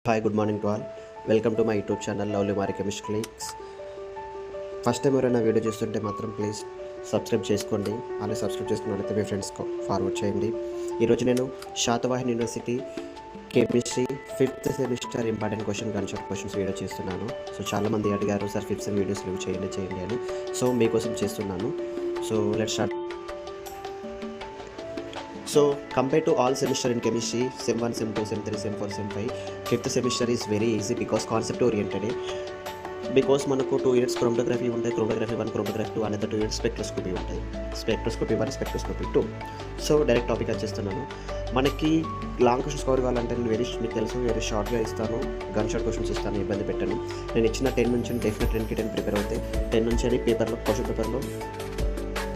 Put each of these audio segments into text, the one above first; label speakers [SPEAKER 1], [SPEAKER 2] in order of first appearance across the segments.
[SPEAKER 1] Hi good morning to all. Welcome to my YouTube channel lovely మారి chemistry clicks. First time ఎవరైనా video చూస్తుంటే మాత్రం please subscribe చేసుకోండి. అలాగే సబ్స్క్రైబ్ చేసుకున్నట్లయితే మీ ఫ్రెండ్స్కి ఫార్వర్డ్ చేయండి. ఈరోజు నేను Satavahana university chemistry 5th semester important questions video చేస్తున్నాను. సో చాలామంది అడిగారు sir 5th sem videos leave చేయండి అని. సో మీకోసం చేస్తున్నాను. So let's start. So compared to all semester in chemistry, sem 1, sem 2, sem 3, sem 4, sem 5, 5th semester is very easy because concept oriented. Because మనకు 2 units chromatography ఉంటాయి, chromatography 1, chromatography 2, another 2 units spectroscopy ఉంటాయి, spectroscopy 1, spectroscopy 2. సో topic టాపిక్ వచ్చేస్తున్నాను. మనకి long questions cover కావాలంటే నేను మీకు తెలుసు వెరీ షార్ట్గా ఇస్తాను, గన్ షార్ట్ క్వశ్చన్స్ ఇస్తాను, ఇబ్బంది పెట్టాను. నేను ఇచ్చిన 10 నుంచి డెఫినెట్ 10కి 10 ప్రిపేర్ అవుతాయి. 10 నుంచి అని క్వశ్చన్ పేపర్లో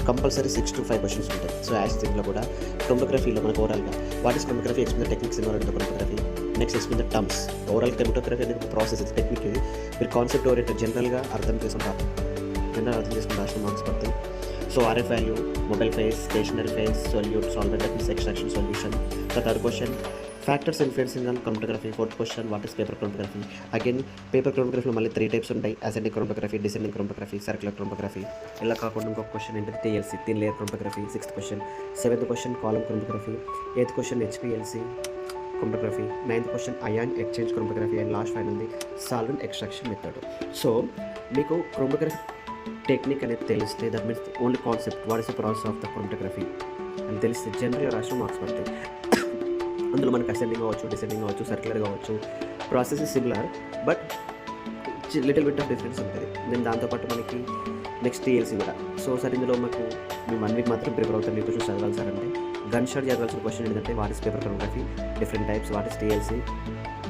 [SPEAKER 1] కంపల్సరీ 6 to 5 క్వశ్చన్స్ ఉంటాయి. సో యాజ్ దీంట్లో కూడా క్రోమటోగ్రఫీలో మనకు ఓవరాల్గా what is chromatography, explain the techniques involved in the chromatography, next explain the terms. Overall chromatography అనేది ప్రాసెస్, టెక్నిక్. ఇది మీరు కాన్సెప్ట్ ఓరియంటెడ్ జనరల్గా అర్థం చేసుకుంటారు, రాసిన మార్క్స్ పడతాయి. So RF value, mobile phase, stationary phase, solute, solvent, extraction, solution. The third question factors influencing on chromatography. Fourth question what is paper chromatography. Again paper క్రోమటోగ్రఫీలో మళ్ళీ 3 types ఉంటాయి, ascending chromatography, descending chromatography, circular chromatography. ఇలా కాకుండా ఇంకొక question ఏంటంటే TLC, thin layer chromatography. 6th question. 7th question column chromatography. 8th question HPLC chromatography. 9th question ion exchange chromatography. And last ఫైనల్ది solvent extraction method. So మీకు chromatography technique అనేది తెలిస్తే that means only concept what is the process of the chromatography అని తెలిస్తే జనరల్గా రాసిన marks పడతాయి. అందులో మనకు అసెండింగ్ కావచ్చు, డిసెండింగ్ కావచ్చు, సర్క్యులర్ కావచ్చు. Process is similar but little bit of difference ఉంటుంది. నేను దాంతోపాటు మనకి నెక్స్ట్ TLC కూడా. సో సార్ ఇందులో మాకు మేము 1 వీక్ మాత్రం ప్రిపేర్ అవుతాం, మీకు చూసి చదవాలి సార్ అంటే గన్ షాట్ చదవాల్సిన క్వశ్చన్ ఏంటంటే what is paper chromatography, different types, what is TLC,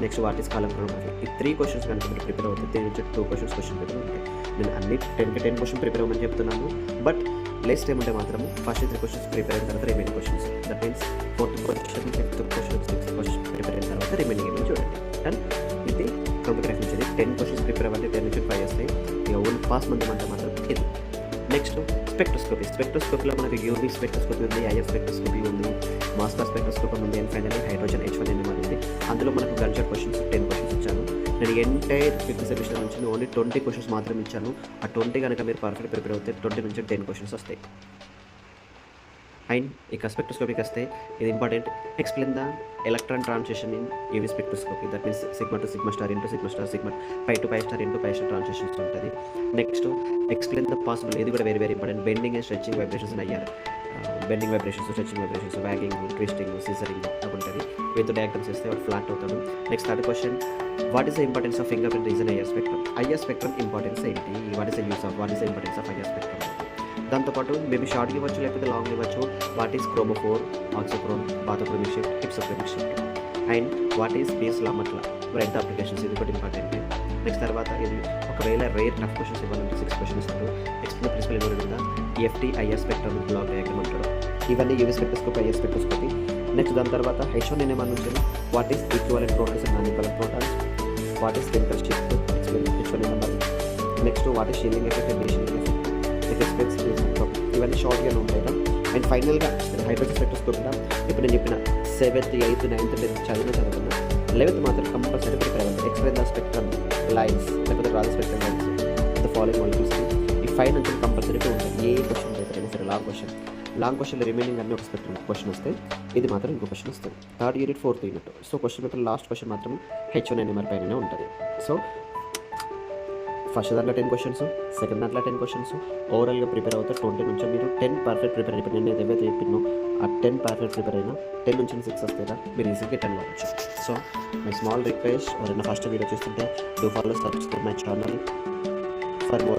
[SPEAKER 1] next what is column chromatography. ఈ 3 క్వశ్చన్స్ కనుక మీరు ప్రిపేర్ అవుతుంది 3 నుంచి 2 క్వశ్చన్ పేపర్ ఉంటాయి. నేను అన్ని 10కి 10 క్వశ్చన్ ప్రిపేర్ అవ్వమని చెప్తున్నాను. బట్ లెస్ టైం ఉంటే మాత్రం ఫస్ట్ 3 క్వశ్చన్స్ ప్రిపేర్ అయిన తర్వాత remaining questions, that means 4th question, 5th question, 6th question prepare అయిన తర్వాత రిమైనింగ్ ఏమని చూడండి. అండ్ ఇది క్రోమటోగ్రఫీ నుంచి 10 క్వశ్చన్స్ ప్రిపేర్ అవ్వండి, 10 నుంచి 5 వస్తాయి. ఇక ఓన్లీ పాస్ మంది మాత్రం ఇది. Next spectroscopy. స్పెక్ట్రోస్కోపీలో మనకి UV స్పెక్ట్రోస్కోపీ ఉంది, IF స్పెక్ట్రోస్కోపీ ఉంది, మాస్టర్ స్పెక్ట్రోస్కోపీ ఉంది, అండ్ ఫైనల్లీ హైడ్రోజన్ H1NMR ఉంది. అందులో మనకు గన్ షాట్ క్వశ్చన్స్ 10 క్వశ్చన్స్ ఇచ్చాను. నేను ఎంటైర్ 5th సెమిస్టర్ నుంచి ఓన్లీ 20 క్వశ్చన్స్ మాత్రం ఇచ్చాను. ఆ 20 కనుక మీరు పర్ఫెక్ట్ ప్రిపేర్ అవుతే 20 నుంచి 10 క్వశ్చన్స్ వస్తాయి. అండ్ ఇక స్పెక్ట్రోస్కోపీకి వస్తే ఇది important. Explain the electron transition in UV spectroscopy, that means sigma to sigma star into sigma star, sigma pi to pi star into pi star transitions ఉంటుంది. నెక్స్ట్ ఎక్స్ప్లెయిన్ ద పాసిబుల్, ఇది కూడా very important, bending and stretching vibrations అయ్యారు. Bending vibrations, stretching vibrations, wagging, twisting, scissoring అవి ఉంటుంది. With diagrams వేస్తే వాడు flat అవుతాడు. Next third question what is the importance of fingerprint reason IR spectrum. IR spectrum importance ఏంటి, what is the use of, what is the importance of IR spectrum. దాంతోపాటు maybe short ఇవ్వచ్చు లేకపోతే long ఇవ్వచ్చు. What is chromophore, auxochrome, bathochromic shift, hypsochromic shift. And what is Beer's Lambert law బ్రెడ్ applications, ఇది కూడా important. Next తర్వాత ఇది ఒకవేళ రేర్ టఫ్ క్వశ్చన్స్ ఇవ్వాలంటే 6 క్వశ్చన్స్ ఇస్తారు. ఎక్స్ప్లెయిన్ ప్రిన్సిపల్ ఇవ్వడం కదా, EFT IR spectrum block diagram అంటాడు. ఇవన్నీ UV spectroscopy, IR spectroscopy. Next దాని తర్వాత H1NMR నుంచి what is equivalent protons and non equivalent protons, what is chemical shift, H1NMR. Next what is shielding effect and deshielding effect, ఇవన్నీ షార్ట్గానే ఉంటాయి. And ఫైనల్గా hydrogen స్పెక్ట్రోస్కోపీలో ఇప్పుడు నేను చెప్పిన 7th, 8th, 9th, 10th చదువుతున్నా. 11th మాత్రం కంపల్సరీ ప్రిపేర్ అవ్వండి. ఎక్స్ప్లెయిన్ ద స్పెక్ట్రమ్ లైన్స్, లేకపోతే రాజ spectrum lines, the following molecules. ఈ 5 నుంచి కంపల్సరీ ఉంటాయి. ఏ క్వశ్చన్ పేపర్ అయినా సరే లాంగ్ క్వశ్చన్ రిమైనింగ్ అన్ని ఒక స్పెక్ట్రమ్ క్వశ్చన్ వస్తాయి. ఇది మాత్రం ఇంకో క్వశ్చన్ వస్తుంది. 3rd unit 4th unit. So question paper last question మాత్రం H1NMR పైననే ఉంటుంది. సో ఫస్ట్ దాంట్లో 10 క్వశ్చన్స్, సెకండ్ దాంట్లో 10 క్వశ్చన్స్. ఓవరాల్గా ప్రిపేర్ అవుతా 20 నుంచి మీరు 10 పర్ఫెక్ట్ ప్రిపేర్ అయిపోయి నేను ఏదైతే చెప్పినో ఆ 10 పర్ఫెక్ట్ ప్రిపేర్ అయినా 10 నుంచి 6 వస్తేనా మీరు ఈజీగా 10 అవ్వచ్చు. సో మై స్మాల్ రిక్వెస్ట్, ఎవరైనా ఫస్ట్ వీడియో చూస్తుంటే do follow, subscribe my channel for more.